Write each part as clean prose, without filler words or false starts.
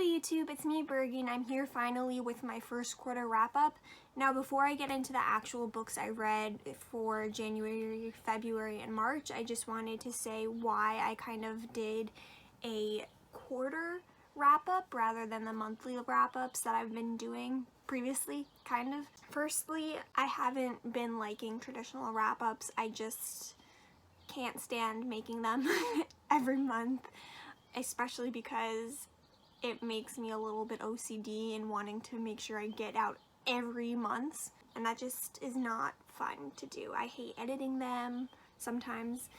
Hey YouTube, it's me Bergie and I'm here finally with my first quarter wrap up. Now before I get into the actual books I read for January, February, and March, I just wanted to say why I kind of did a quarter wrap up rather than the monthly wrap ups that I've been doing previously, kind of. Firstly, I haven't been liking traditional wrap ups. I just can't stand making them every month, especially because it makes me a little bit OCD and wanting to make sure I get out every month, and that just is not fun to do. I hate editing them sometimes,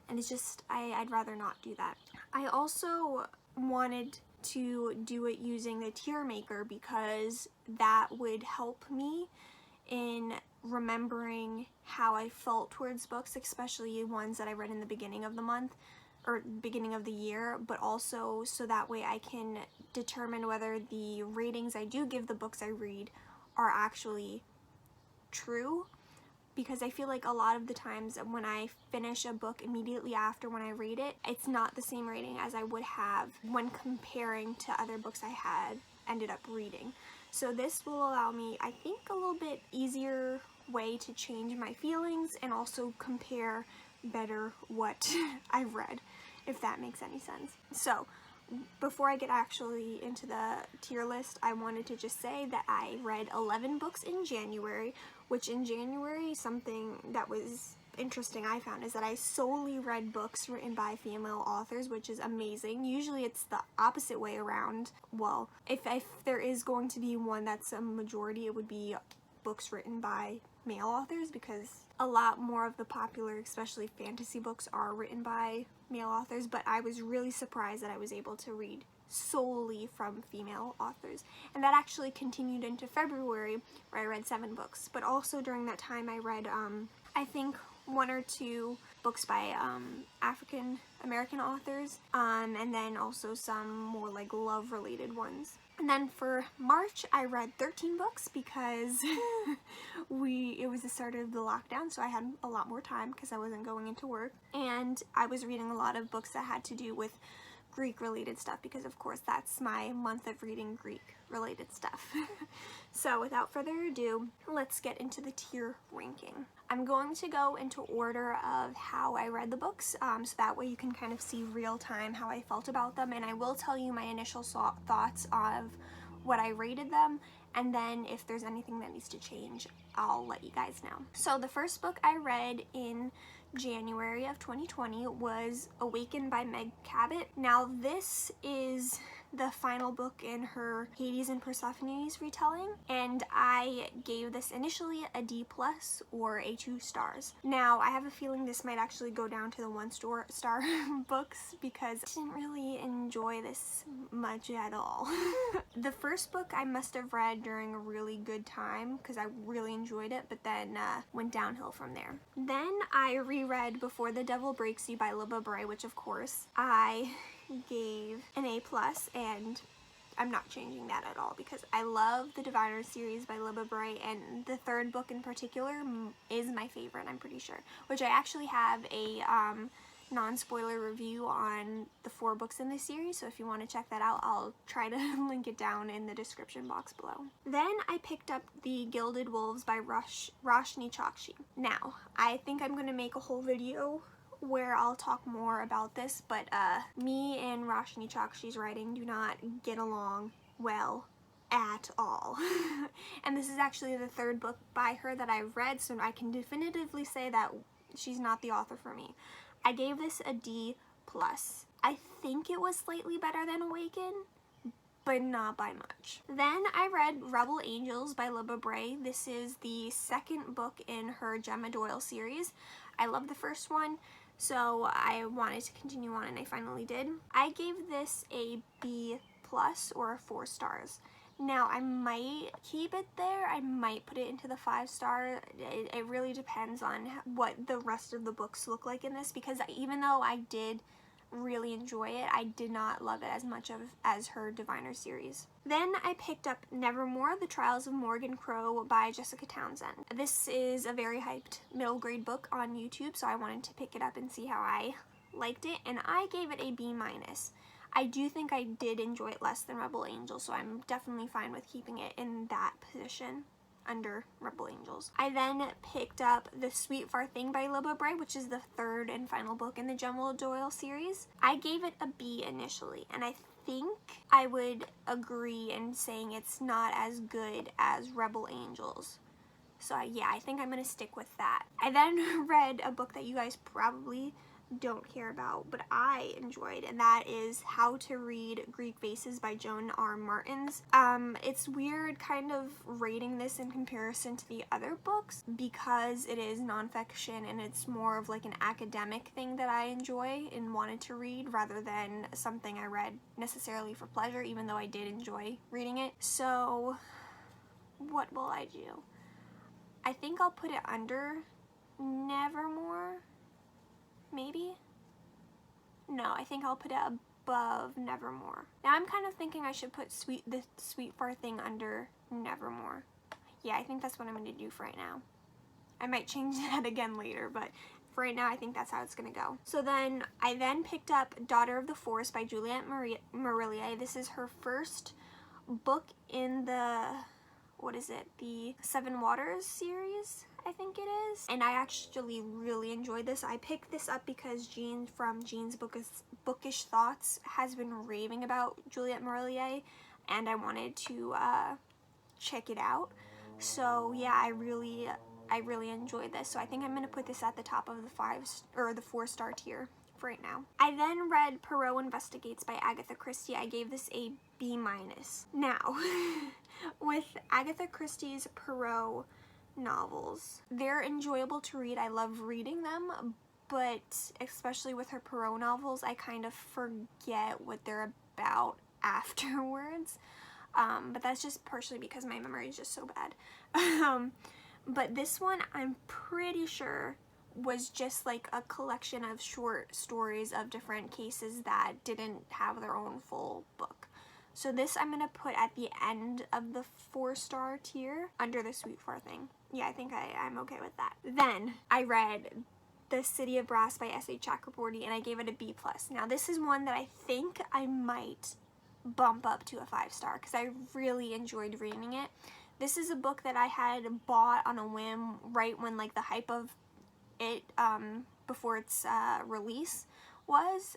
and it's just, I'd rather not do that. I also wanted to do it using the tier maker because that would help me in remembering how I felt towards books, especially ones that I read in the beginning of the month or beginning of the year, but also so that way I can determine whether the ratings I do give the books I read are actually true, because I feel like a lot of the times when I finish a book immediately after when I read it, it's not the same rating as I would have when comparing to other books I had ended up reading. So this will allow me, I think, a little bit easier way to change my feelings and also compare better what I've read, if that makes any sense. So before I get actually into the tier list, I wanted to just say that I read 11 books in January, which in January, something that was interesting I found is that I solely read books written by female authors, which is amazing. Usually it's the opposite way around. Well, if there is going to be one that's a majority, it would be books written by male authors, because a lot more of the popular, especially fantasy books, are written by male authors, but I was really surprised that I was able to read solely from female authors. And that actually continued into February, where I read 7 books, but also during that time I read I think 1 or 2 books by African American authors, and then also some more like love related ones. And then for March, I read 13 books because it was the start of the lockdown, so I had a lot more time because I wasn't going into work. And I was reading a lot of books that had to do with Greek related stuff because of course that's my month of reading Greek related stuff. So without further ado, let's get into the tier ranking. I'm going to go into order of how I read the books, so that way you can kind of see real time how I felt about them, and I will tell you my initial thoughts of what I rated them, and then if there's anything that needs to change, I'll let you guys know. So the first book I read in January of 2020 was Awakened by Meg Cabot. Now this is the final book in her Hades and Persephone's retelling, and I gave this initially a D+ or a 2 stars. Now I have a feeling this might actually go down to the 1-star books because I didn't really enjoy this much at all. The first book I must have read during a really good time because I really enjoyed it, but then went downhill from there. Then I reread Before the Devil Breaks You by Libba Bray, which of course I gave an A+, and I'm not changing that at all because I love the Diviners series by Libba Bray, and the 3rd book in particular is my favorite, I'm pretty sure, which I actually have a non-spoiler review on the 4 books in this series, so if you want to check that out, I'll try to link it down in the description box below. Then I picked up the Gilded Wolves by Roshni Chokshi. Now, I think I'm going to make a whole video where I'll talk more about this, but me and Roshni Chokshi's writing do not get along well at all. And this is actually the 3rd book by her that I've read, so I can definitively say that she's not the author for me. I gave this a D+. I think it was slightly better than Awaken, but not by much. Then I read Rebel Angels by Libba Bray. This is the 2nd book in her Gemma Doyle series. I love the first one, so I wanted to continue on, and I finally did. I gave this a B+ or 4 stars. Now I might keep it there, I might put it into the 5-star, it really depends on what the rest of the books look like in this, because even though I did really enjoy it, I did not love it as much as her Diviner series. Then I picked up Nevermore, The Trials of Morgan Crow by Jessica Townsend. This is a very hyped middle grade book on YouTube, so I wanted to pick it up and see how I liked it, and I gave it a B-. I do think I did enjoy it less than Rebel Angels, so I'm definitely fine with keeping it in that position under Rebel Angels. I then picked up The Sweet Far Thing by Libba Bray, which is the third and final book in the Gemma Doyle series. I gave it a B initially, and I think I would agree in saying it's not as good as Rebel Angels. So yeah, I think I'm going to stick with that. I then read a book that you guys probably don't care about, but I enjoyed, and that is How to Read Greek Vases by Joan R. Martins. It's weird kind of rating this in comparison to the other books because it is nonfiction and it's more of like an academic thing that I enjoy and wanted to read rather than something I read necessarily for pleasure, even though I did enjoy reading it. So what will I do? I think I'll put it under Nevermore. Maybe? No, I think I'll put it above Nevermore. Now I'm kind of thinking I should put the Sweet Far Thing under Nevermore. Yeah, I think that's what I'm going to do for right now. I might change that again later, but for right now I think that's how it's going to go. So then, I then picked up Daughter of the Forest by Juliette Mourillier. This is her first book in the, what is it, the Seven Waters series, I think it is. And I actually really enjoyed this. I picked this up because Jean from Jean's Bookish Thoughts has been raving about Juliette Mourillier, and I wanted to check it out. So yeah, I really enjoyed this. So I think I'm gonna put this at the top of the 4-star tier for right now. I then read Perrault Investigates by Agatha Christie. I gave this a B-. Now, with Agatha Christie's Perrault novels, they're enjoyable to read. I love reading them, but especially with her Perrault novels, I kind of forget what they're about afterwards. But that's just partially because my memory is just so bad. But this one, I'm pretty sure, was just like a collection of short stories of different cases that didn't have their own full book. So this I'm going to put at the end of the 4-star tier under The Sweet Far Thing. Yeah, I think I'm okay with that. Then I read The City of Brass by S.A. Chakraborty, and I gave it a B+. Now this is one that I think I might bump up to a 5-star because I really enjoyed reading it. This is a book that I had bought on a whim right when like the hype of it before its release was,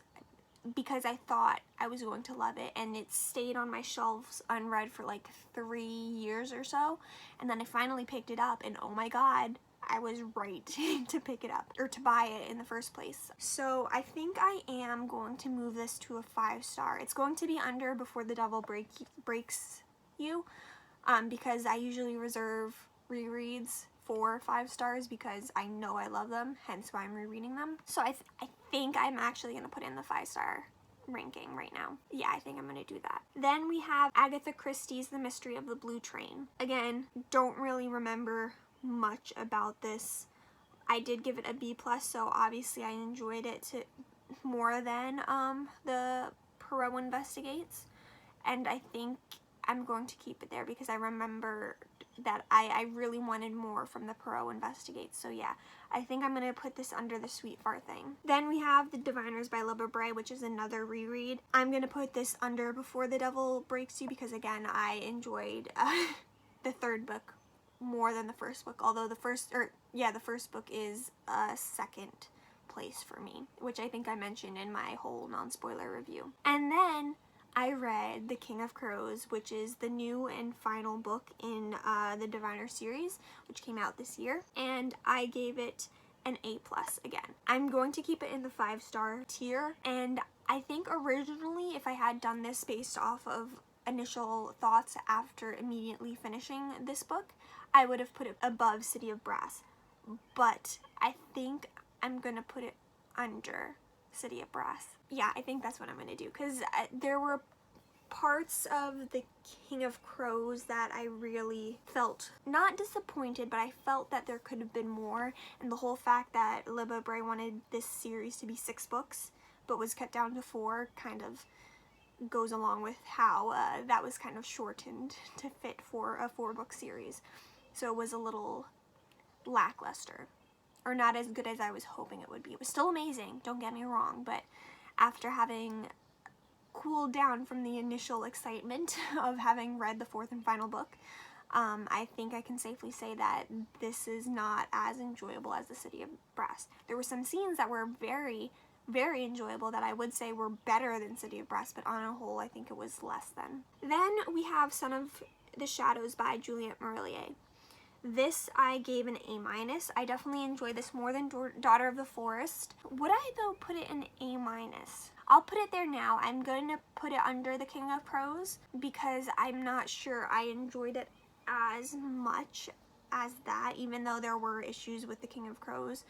because I thought I was going to love it, and it stayed on my shelves unread for like 3 years or so, and then I finally picked it up, and oh my god, I was right to pick it up, or to buy it in the first place. So I think I am going to move this to a 5-star. It's going to be under Before the Devil Breaks You, because I usually reserve rereads for 5 stars because I know I love them, hence why I'm rereading them. So I think I'm actually going to put in the 5-star ranking right now. Yeah, I think I'm going to do that. Then we have Agatha Christie's The Mystery of the Blue Train. Again, don't really remember much about this. I did give it a B+, so obviously I enjoyed it more than the Perrault Investigates, and I think I'm going to keep it there because I remember that I really wanted more from the Perrault Investigates. So yeah, I think I'm going to put this under The Sweet Far Thing. Then we have The Diviners by Libba Bray, which is another reread. I'm going to put this under Before the Devil Breaks You because again, I enjoyed the third book more than the first book, although the first book is second place for me, which I think I mentioned in my whole non-spoiler review. And then I read The King of Crows, which is the new and final book in the Diviner series, which came out this year, and I gave it an A+ again. I'm going to keep it in the 5-star tier, and I think originally if I had done this based off of initial thoughts after immediately finishing this book, I would have put it above City of Brass, but I think I'm gonna put it under City of Brass. Yeah, I think that's what I'm going to do, because there were parts of The King of Crows that I really felt not disappointed, but I felt that there could have been more, and the whole fact that Libba Bray wanted this series to be 6 books but was cut down to 4 kind of goes along with how that was kind of shortened to fit for a 4-book series, so it was a little lackluster, or not as good as I was hoping it would be. It was still amazing, don't get me wrong, but after having cooled down from the initial excitement of having read the fourth and final book. I think I can safely say that this is not as enjoyable as The City of Brass. There were some scenes that were very, very enjoyable that I would say were better than City of Brass, but on a whole, I think it was less than. Then we have Son of the Shadows by Juliette Morelia. This I gave an A-. I definitely enjoyed this more than Daughter of the Forest. Would I, though, put it an A-? I'll put it there now. I'm going to put it under The King of Crows because I'm not sure I enjoyed it as much as that, even though there were issues with The King of Crows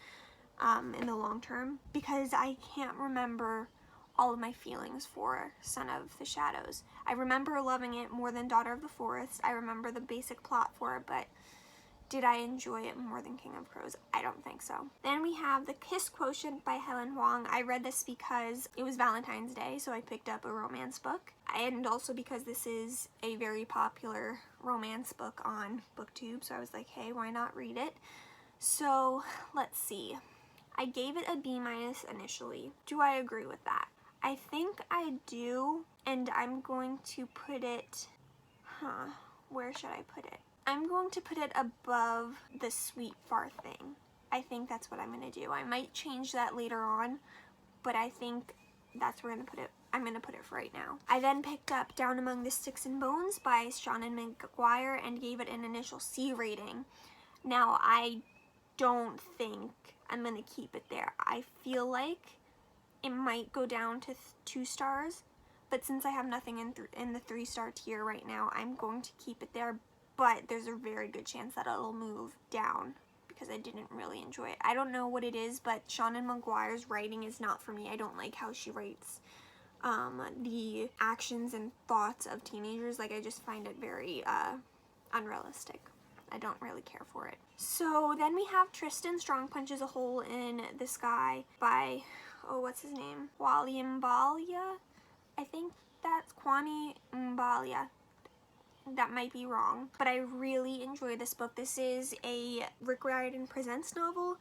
in the long term, because I can't remember all of my feelings for Son of the Shadows. I remember loving it more than Daughter of the Forest. I remember the basic plot for it, but did I enjoy it more than King of Crows? I don't think so. Then we have The Kiss Quotient by Helen Wong. I read this because it was Valentine's Day, so I picked up a romance book. And also because this is a very popular romance book on BookTube, so I was like, hey, why not read it? So, let's see. I gave it a B- initially. Do I agree with that? I think I do, and I'm going to put it, where should I put it? I'm going to put it above The Sweet Far Thing. I think that's what I'm going to do. I might change that later on, but I think that's where I'm going to put it. I'm going to put it for right now. I then picked up Down Among the Sticks and Bones by Seanan Mcguire and gave it an initial C rating. Now, I don't think I'm going to keep it there. I feel like it might go down to 2 stars, but since I have nothing in the 3-star tier right now, I'm going to keep it there. But there's a very good chance that it'll move down because I didn't really enjoy it. I don't know what it is, but Seanan Mcguire's writing is not for me. I don't like how she writes the actions and thoughts of teenagers. Like, I just find it very unrealistic. I don't really care for it. So then we have Tristan Strong Punches a Hole in the Sky by, what's his name? Wally Mbalia? I think that's Kwani Mbalia. That might be wrong, but I really enjoy this book. This is a Rick Riordan Presents novel,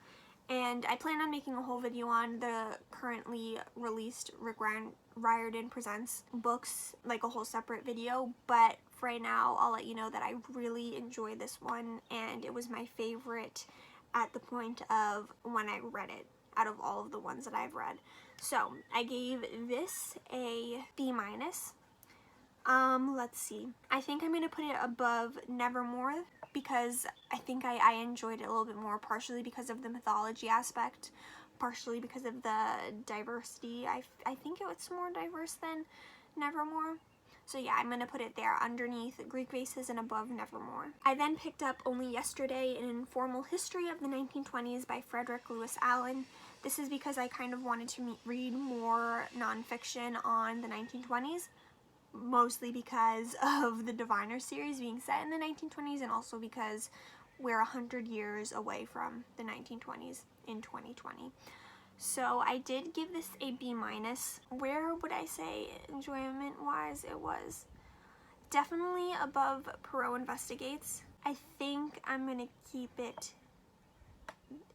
and I plan on making a whole video on the currently released Rick Riordan Presents books, like a whole separate video, but for right now, I'll let you know that I really enjoyed this one, and it was my favorite at the point of when I read it, out of all of the ones that I've read. So, I gave this a B-. Let's see. I think I'm going to put it above Nevermore because I think I enjoyed it a little bit more, partially because of the mythology aspect, partially because of the diversity. I think it's more diverse than Nevermore. So yeah, I'm going to put it there underneath Greek Vases and above Nevermore. I then picked up Only Yesterday, An Informal History of the 1920s by Frederick Lewis Allen. This is because I kind of wanted to read more nonfiction on the 1920s. Mostly because of the Diviner series being set in the 1920s, and also because we're 100 years away from the 1920s in 2020. So I did give this a B-. Where would I say enjoyment-wise it was? Definitely above Perrault Investigates. I think I'm going to keep it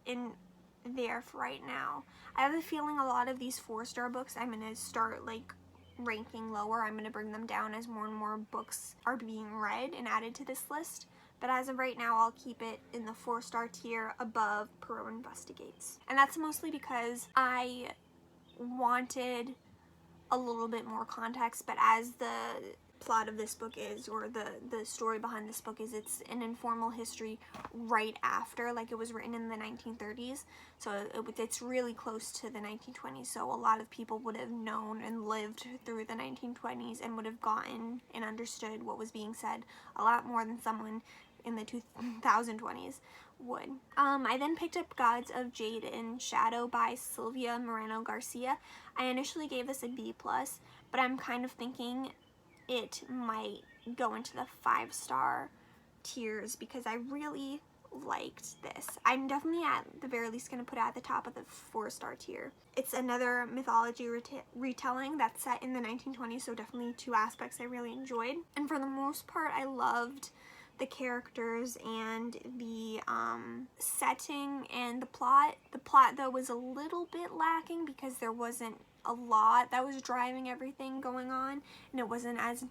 in there for right now. I have a feeling a lot of these 4-star books I'm going to start like ranking lower. I'm going to bring them down as more and more books are being read and added to this list. But as of right now, I'll keep it in the 4-star tier above Perrault Investigates. And that's mostly because I wanted a little bit more context, but as the plot of this book is, or the story behind this book is, it's an informal history right after, like it was written in the 1930s, so it's really close to the 1920s, so a lot of people would have known and lived through the 1920s and would have gotten and understood what was being said a lot more than someone in the 2020s would. I then picked up Gods of Jade and Shadow by Sylvia Moreno Garcia. I initially gave this a B+, but I'm kind of thinking it might go into the 5-star tiers because I really liked this. I'm definitely at the very least going to put it at the top of the 4-star tier. It's another mythology retelling that's set in the 1920s, so definitely 2 aspects I really enjoyed. And for the most part, I loved the characters and the setting and the plot. The plot, though, was a little bit lacking because there wasn't a lot that was driving everything going on, and it wasn't as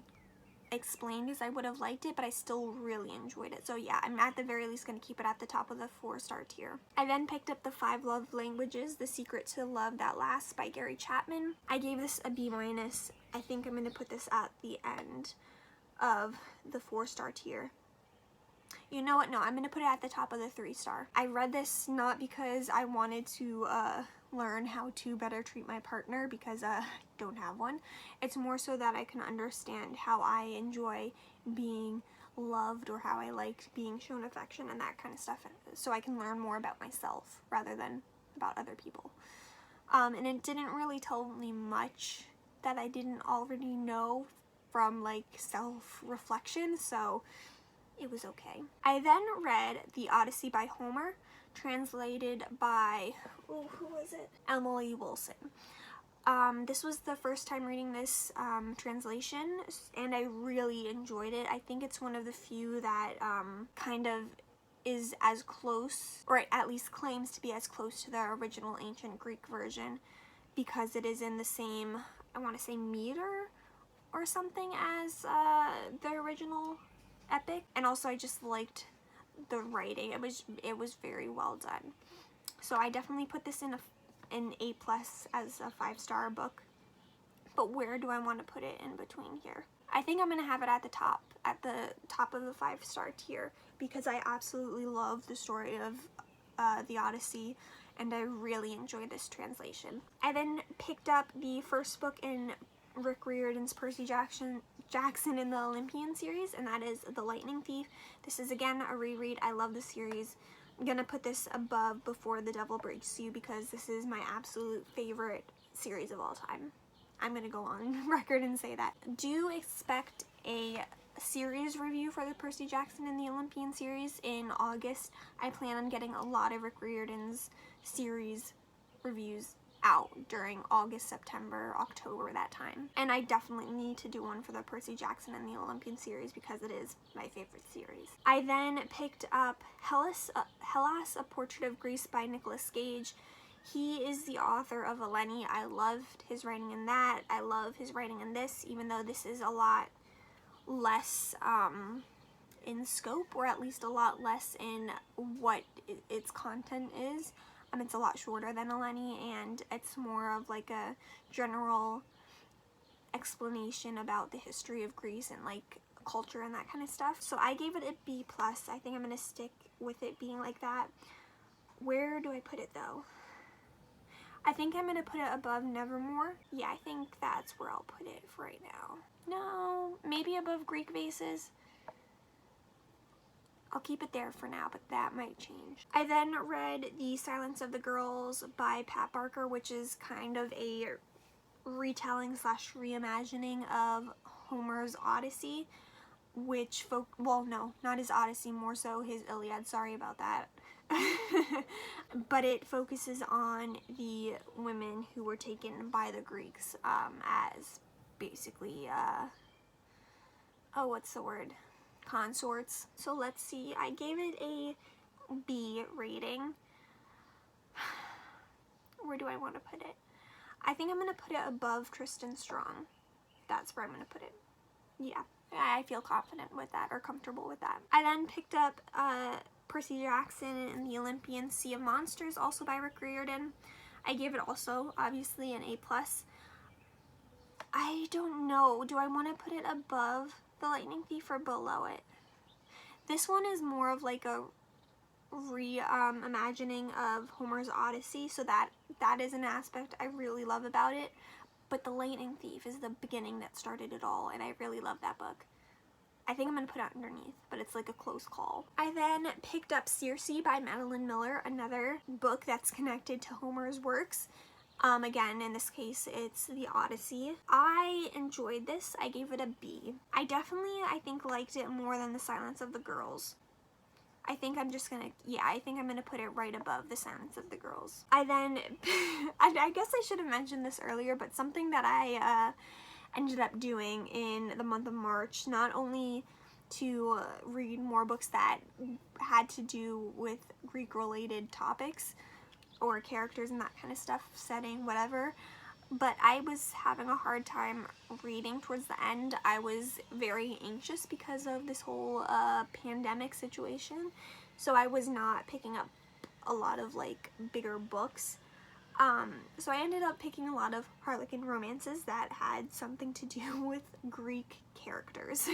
explained as I would have liked it, but I still really enjoyed it. So yeah, I'm at the very least going to keep it at the top of the 4-star tier. I then picked up the 5 Love Languages, The Secret to Love That Lasts by Gary Chapman. I gave this a B-. I think I'm going to put this at the end of the 4-star tier. You know what? No, I'm going to put it at the top of the 3-star. I read this not because I wanted to learn how to better treat my partner, because I don't have one. It's more so that I can understand how I enjoy being loved, or how I like being shown affection and that kind of stuff, so I can learn more about myself rather than about other people. And it didn't really tell me much that I didn't already know from like self-reflection, so it was okay. I then read The Odyssey by Homer, translated by, who was it? Emily Wilson. This was the first time reading this translation, and I really enjoyed it. I think it's one of the few that kind of is as close, or at least claims to be as close to the original ancient Greek version, because it is in the same, I want to say, meter or something as the original epic. And also I just liked the writing. It was very well done. So I definitely put this in an A+ as a 5-star book. But where do I want to put it in between here? I think I'm going to have it at the top of the 5-star tier, because I absolutely love the story of the Odyssey, and I really enjoyed this translation. I then picked up the first book in Rick Riordan's Percy Jackson in the Olympian series, and that is The Lightning Thief. This is again a reread. I love the series. I'm gonna put this above Before the Devil Breaks You, because this is my absolute favorite series of all time. I'm gonna go on record and say that. Do expect a series review for the Percy Jackson and the Olympian series in August. I plan on getting a lot of Rick Riordan's series reviews out during August, September, October, that time. And I definitely need to do one for the Percy Jackson and the Olympian series, because it is my favorite series. I then picked up Hellas, A Portrait of Greece by Nicolas Gage. He is the author of Eleni. I loved his writing in that. I love his writing in this, even though this is a lot less in scope, or at least a lot less in what its content is. It's a lot shorter than Eleni, and it's more of like a general explanation about the history of Greece and like culture and that kind of stuff. So I gave it a B+. I think I'm going to stick with it being like that. Where do I put it though? I think I'm going to put it above Nevermore. Yeah, I think that's where I'll put it for right now. No, maybe above Greek Vases. I'll keep it there for now, but that might change. I then read The Silence of the Girls by Pat Barker, which is kind of a retelling / reimagining of Homer's Odyssey, which, well, no, not his Odyssey, more so his Iliad, sorry about that. But it focuses on the women who were taken by the Greeks as basically, what's the word? Consorts. So let's see, I gave it a B rating. Where do I want to put it? I think I'm going to put it above Tristan Strong. That's where I'm going to put it. Yeah, I feel confident with that, or comfortable with that. I then picked up Percy Jackson and the Olympian Sea of Monsters, also by Rick Riordan. I gave it also, obviously, an A+. I don't know. Do I want to put it above The Lightning Thief or below it? This one is more of like a reimagining of Homer's Odyssey, so that is an aspect I really love about it. But The Lightning Thief is the beginning that started it all, and I really love that book. I think I'm going to put it underneath, but it's like a close call. I then picked up Cersei by Madeline Miller, another book that's connected to Homer's works. Again, in this case, it's the Odyssey. I enjoyed this. I gave it a B. I think, liked it more than The Silence of the Girls. I think I'm just gonna, I think I'm gonna put it right above The Silence of the Girls. I then, I guess I should have mentioned this earlier, but something that I ended up doing in the month of March, not only to read more books that had to do with Greek-related topics, or characters and that kind of stuff, setting, whatever, but I was having a hard time reading towards the end. I was very anxious because of this whole pandemic situation, so I was not picking up a lot of like bigger books. So I ended up picking a lot of Harlequin romances that had something to do with Greek characters.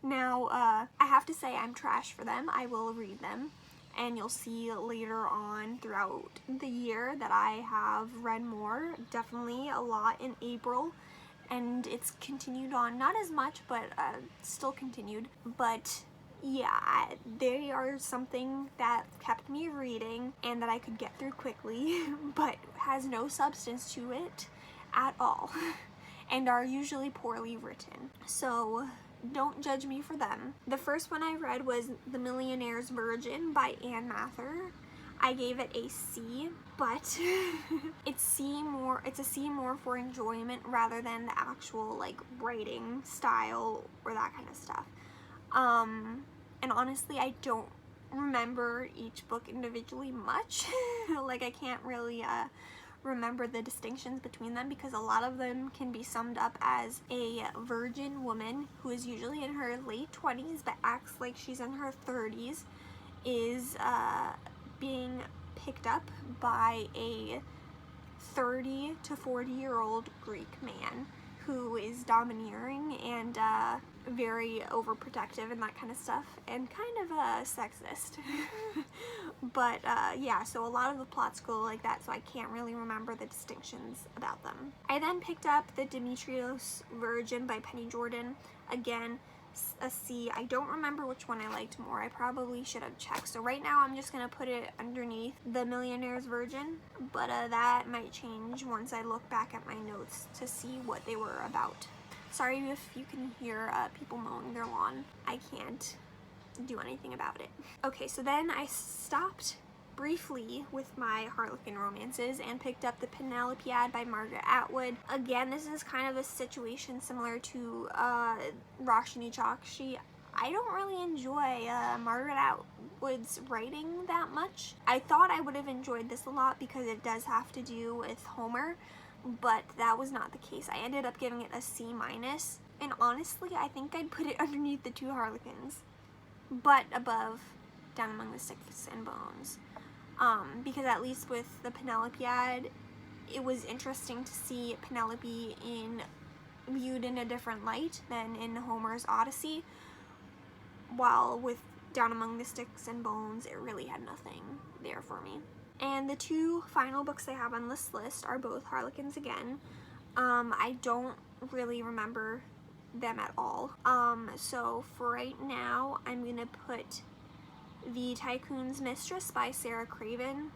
Now, I have to say I'm trash for them. I will read them, and you'll see later on throughout the year that I have read more. Definitely a lot in April, and it's continued on, not as much, but still continued. But yeah, they are something that kept me reading and that I could get through quickly, but has no substance to it at all, and are usually poorly written. So don't judge me for them. The first one I read was The Millionaire's Virgin by Anne Mather. I gave it a C, but it's a C more for enjoyment rather than the actual like writing style or that kind of stuff. And honestly, I don't remember each book individually much. Like, I can't really remember the distinctions between them, because a lot of them can be summed up as a virgin woman who is usually in her late 20s but acts like she's in her 30s is being picked up by a 30 to 40-year-old Greek man who is domineering and very overprotective and that kind of stuff, and kind of sexist. But yeah, so a lot of the plots go like that, so I can't really remember the distinctions about them. I then picked up The Demetrius Virgin by Penny Jordan. Again, a C. I don't remember which one I liked more. I probably should have checked. So right now I'm just gonna put it underneath The Millionaire's Virgin, but that might change once I look back at my notes to see what they were about. Sorry if you can hear people mowing their lawn. I can't do anything about it. Okay, so then I stopped briefly with my Harlequin romances and picked up The Penelopiad by Margaret Atwood. Again, this is kind of a situation similar to Roshni Chokshi. I don't really enjoy Margaret Atwood's writing that much. I thought I would have enjoyed this a lot because it does have to do with Homer, but that was not the case. I ended up giving it a C-, and honestly, I think I'd put it underneath The Two Harlequins, but above Down Among the Sticks and Bones. Because at least with the Penelopiad, it was interesting to see Penelope viewed in a different light than in Homer's Odyssey, while with Down Among the Sticks and Bones, it really had nothing there for me. And the two final books I have on this list are both Harlequins again. I don't really remember them at all. So for right now, I'm gonna put The Tycoon's Mistress by Sarah Craven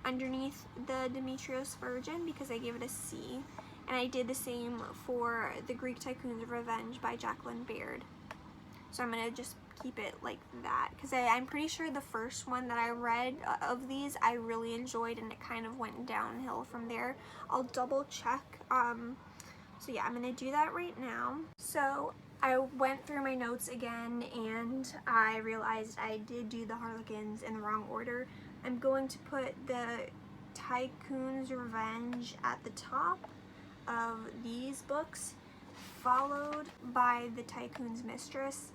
underneath The Demetrius Virgin because I gave it a C. And I did the same for The Greek Tycoon's Revenge by Jacqueline Baird. So I'm gonna just keep it like that, because I'm pretty sure the first one that I read of these I really enjoyed, and it kind of went downhill from there. I'll double check. So yeah, I'm gonna do that right now. So I went through my notes again and I realized I did do the Harlequins in the wrong order. I'm going to put The Tycoon's Revenge at the top of these books, followed by The Tycoon's Mistress.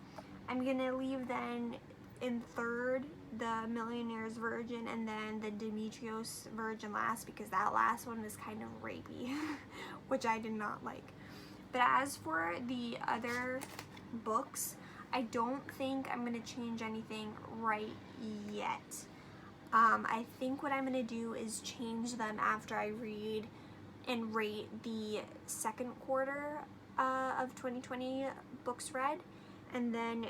I'm gonna leave then in third The Millionaire's Virgin, and then The Demetrius Virgin last, because that last one was kind of rapey, which I did not like. But as for the other books, I don't think I'm gonna change anything right yet. I think what I'm gonna do is change them after I read and rate the second quarter of 2020 books read. And then,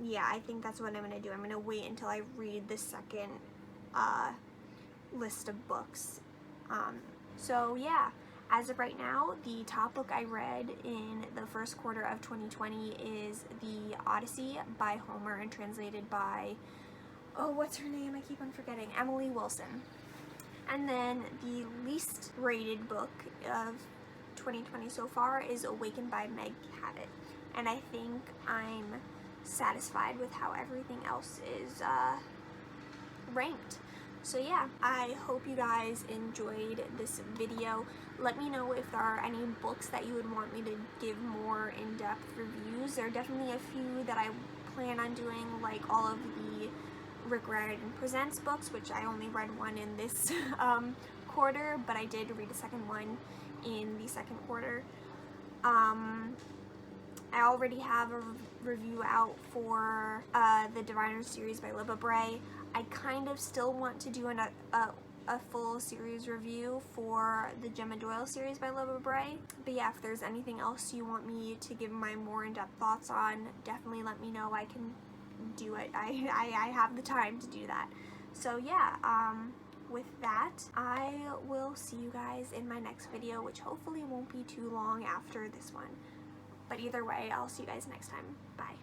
yeah, I think that's what I'm going to do. I'm going to wait until I read the second list of books. So, yeah, as of right now, the top book I read in the first quarter of 2020 is The Odyssey by Homer and translated by, oh, what's her name? I keep on forgetting. Emily Wilson. And then the least rated book of 2020 so far is Awakened by Meg Cabot. And I think I'm satisfied with how everything else is ranked. So yeah, I hope you guys enjoyed this video. Let me know if there are any books that you would want me to give more in-depth reviews. There are definitely a few that I plan on doing, like all of the Rick Riordan Presents books, which I only read one in this quarter, but I did read a second one in the second quarter. I already have a review out for the Diviner series by Libba Bray. I kind of still want to do a full series review for the Gemma Doyle series by Libba Bray. But yeah, if there's anything else you want me to give my more in-depth thoughts on, definitely let me know. I can do it. I have the time to do that. So yeah, with that, I will see you guys in my next video, which hopefully won't be too long after this one. But either way, I'll see you guys next time. Bye.